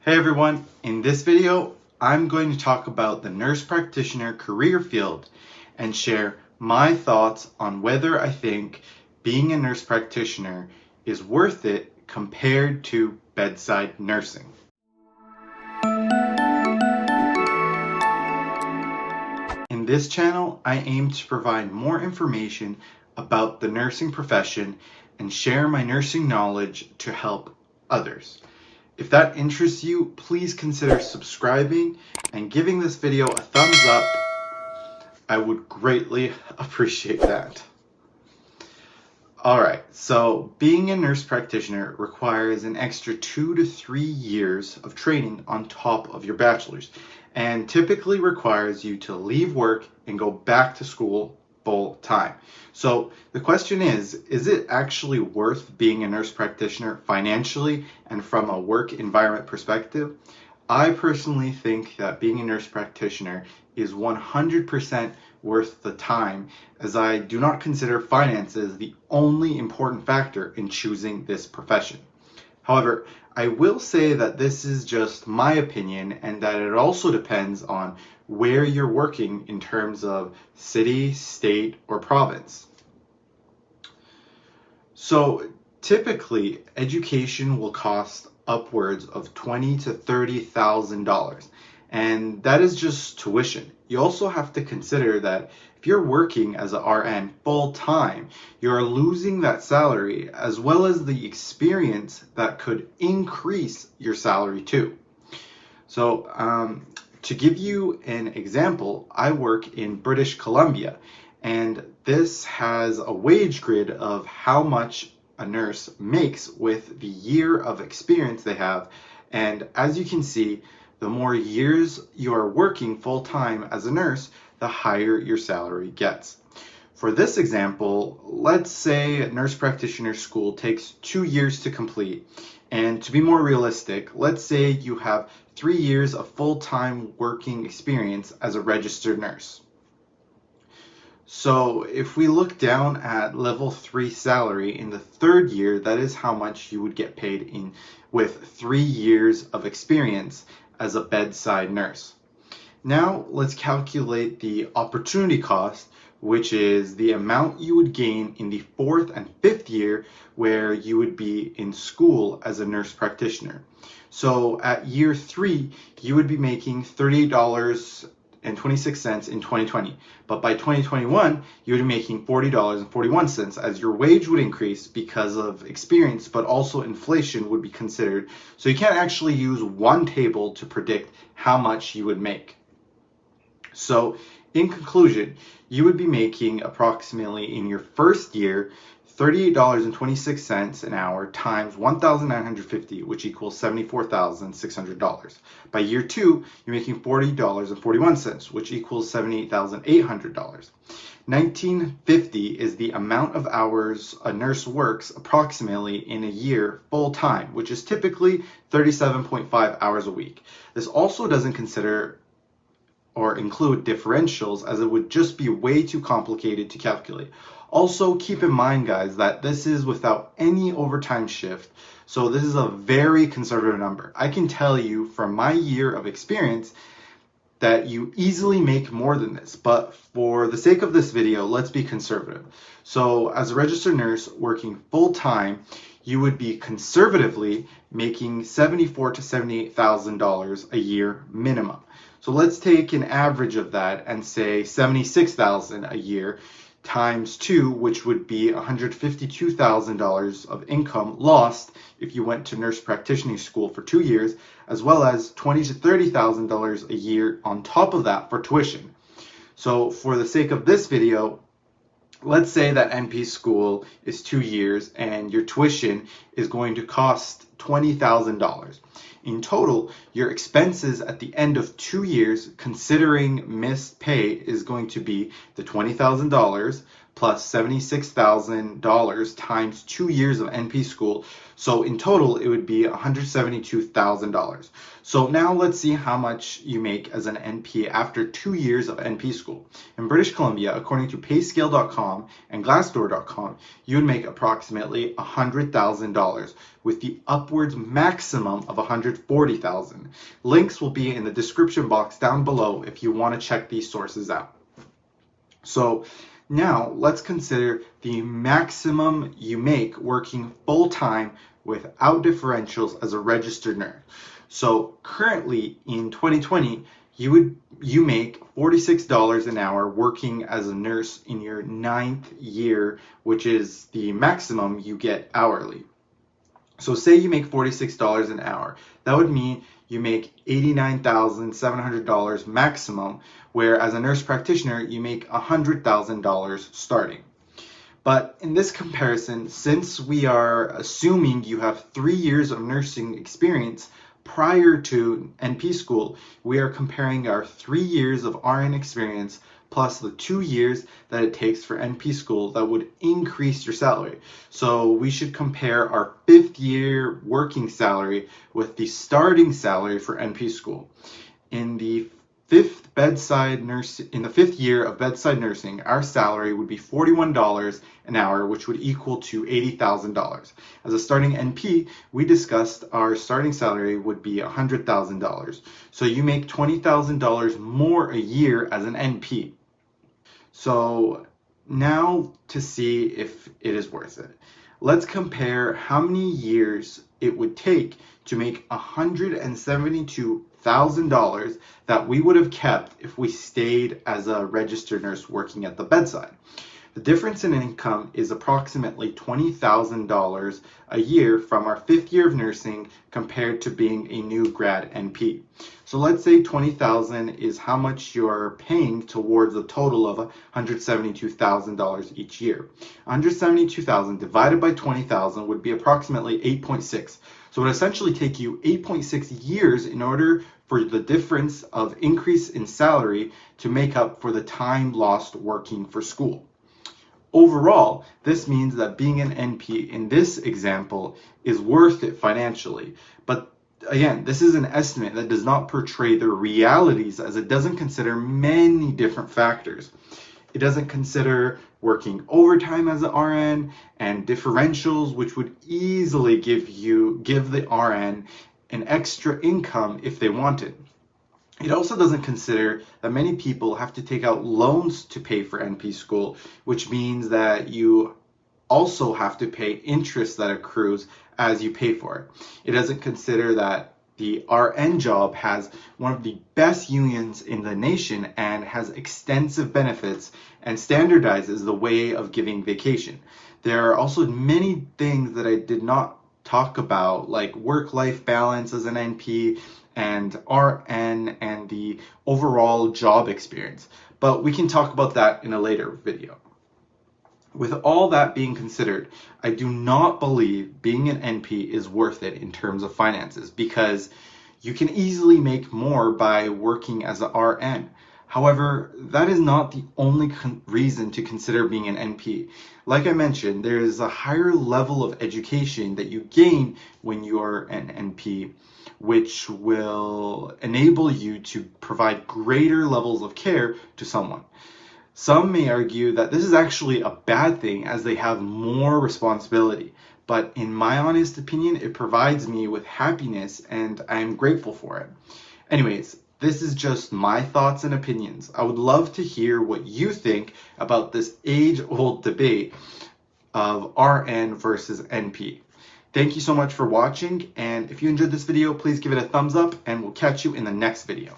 Hey everyone, in this video I'm going to talk about the nurse practitioner career field and share my thoughts on whether I think being a nurse practitioner is worth it compared to bedside nursing. In this channel, I aim to provide more information about the nursing profession and share my nursing knowledge to help others. If that interests you, please consider subscribing and giving this video a thumbs up. I would greatly appreciate that. Alright, so being a nurse practitioner requires an extra 2 to 3 years of training on top of your bachelor's, and typically requires you to leave work and go back to school full time. So the question is it actually worth being a nurse practitioner financially and from a work environment perspective? I personally think that being a nurse practitioner is 100% worth the time, as I do not consider finances the only important factor in choosing this profession. However, I will say that this is just my opinion and that it also depends on where you're working in terms of city, state, or province. So typically, education will cost upwards of $20,000 to $30,000, and that is just tuition. You also have to consider that if you're working as an RN full time, you're losing that salary as well as the experience that could increase your salary too. So to give you an example, I work in British Columbia, and this has a wage grid of how much a nurse makes with the year of experience they have. And as you can see, the more years you are working full-time as a nurse, the higher your salary gets. For this example, let's say nurse practitioner school takes 2 years to complete. And to be more realistic, let's say you have 3 years of full-time working experience as a registered nurse. So if we look down at level 3 salary in the 3rd year, that is how much you would get paid with 3 years of experience as a bedside nurse. Now let's calculate the opportunity cost, which is the amount you would gain in the 4th and 5th year where you would be in school as a nurse practitioner. So at year 3, you would be making $38.26 in 2020, but by 2021 you would be making $40.41, as your wage would increase because of experience, but also inflation would be considered. So you can't actually use one table to predict how much you would make. So in conclusion, you would be making approximately in your first year $38.26 an hour times 1,950, which equals $74,600. By year 2, you're making $40.41, which equals $78,800. 1950 is the amount of hours a nurse works approximately in a year full time, which is typically 37.5 hours a week. This also doesn't consider or include differentials, as it would just be way too complicated to calculate. Also, keep in mind, guys, that this is without any overtime shift, so this is a very conservative number. I can tell you from my year of experience that you easily make more than this, but for the sake of this video, let's be conservative. So as a registered nurse working full-time, you would be conservatively making $74,000 to $78,000 a year minimum. So let's take an average of that and say $76,000 a year times 2, which would be $152,000 of income lost if you went to nurse practitioner school for 2 years, as well as $20,000 to $30,000 a year on top of that for tuition. So for the sake of this video, let's say that NP school is 2 years and your tuition is going to cost $20,000. In total, your expenses at the end of 2 years, considering missed pay, is going to be the $20,000 plus $76,000 times 2 years of NP school. So in total, it would be $172,000. So now let's see how much you make as an NP after 2 years of NP school. In British Columbia, according to payscale.com and glassdoor.com, you would make approximately $100,000 with the upwards maximum of $140,000. Links will be in the description box down below if you want to check these sources out. So now let's consider the maximum you make working full-time without differentials as a registered nurse. So currently in 2020, you make $46 an hour working as a nurse in your 9th year, which is the maximum you get hourly. So say you make $46 an hour. That would mean you make $89,700 maximum, where as a nurse practitioner, you make $100,000 starting. But in this comparison, since we are assuming you have 3 years of nursing experience prior to NP school, we are comparing our 3 years of RN experience plus the 2 years that it takes for NP school that would increase your salary. So we should compare our 5th year working salary with the starting salary for NP school. In the 5th year of bedside nursing, our salary would be $41 an hour, which would equal to $80,000. As a starting NP, we discussed our starting salary would be $100,000. So you make $20,000 more a year as an NP. So now to see if it is worth it. Let's compare how many years it would take to make $172,000 that we would have kept if we stayed as a registered nurse working at the bedside. The difference in income is approximately $20,000 a year from our 5th year of nursing compared to being a new grad NP. So let's say $20,000 is how much you're paying towards a total of $172,000 each year. $172,000 divided by $20,000 would be approximately 8.6. So it would essentially take you 8.6 years in order for the difference of increase in salary to make up for the time lost working for school. Overall, this means that being an NP in this example is worth it financially. But again, this is an estimate that does not portray the realities, as it doesn't consider many different factors. It doesn't consider working overtime as an RN and differentials, which would easily give the RN an extra income if they wanted. It also doesn't consider that many people have to take out loans to pay for NP school, which means that you also have to pay interest that accrues as you pay for it. It doesn't consider that the RN job has one of the best unions in the nation and has extensive benefits and standardizes the way of giving vacation. There are also many things that I did not talk about, like work-life balance as an NP and RN and the overall job experience. But we can talk about that in a later video. With all that being considered, I do not believe being an NP is worth it in terms of finances, because you can easily make more by working as an RN. However, that is not the only reason to consider being an NP. Like I mentioned, there is a higher level of education that you gain when you are an NP, which will enable you to provide greater levels of care to someone. Some may argue that this is actually a bad thing as they have more responsibility, but in my honest opinion, it provides me with happiness and I am grateful for it. Anyways, this is just my thoughts and opinions. I would love to hear what you think about this age-old debate of RN versus NP. Thank you so much for watching, and if you enjoyed this video, please give it a thumbs up, and we'll catch you in the next video.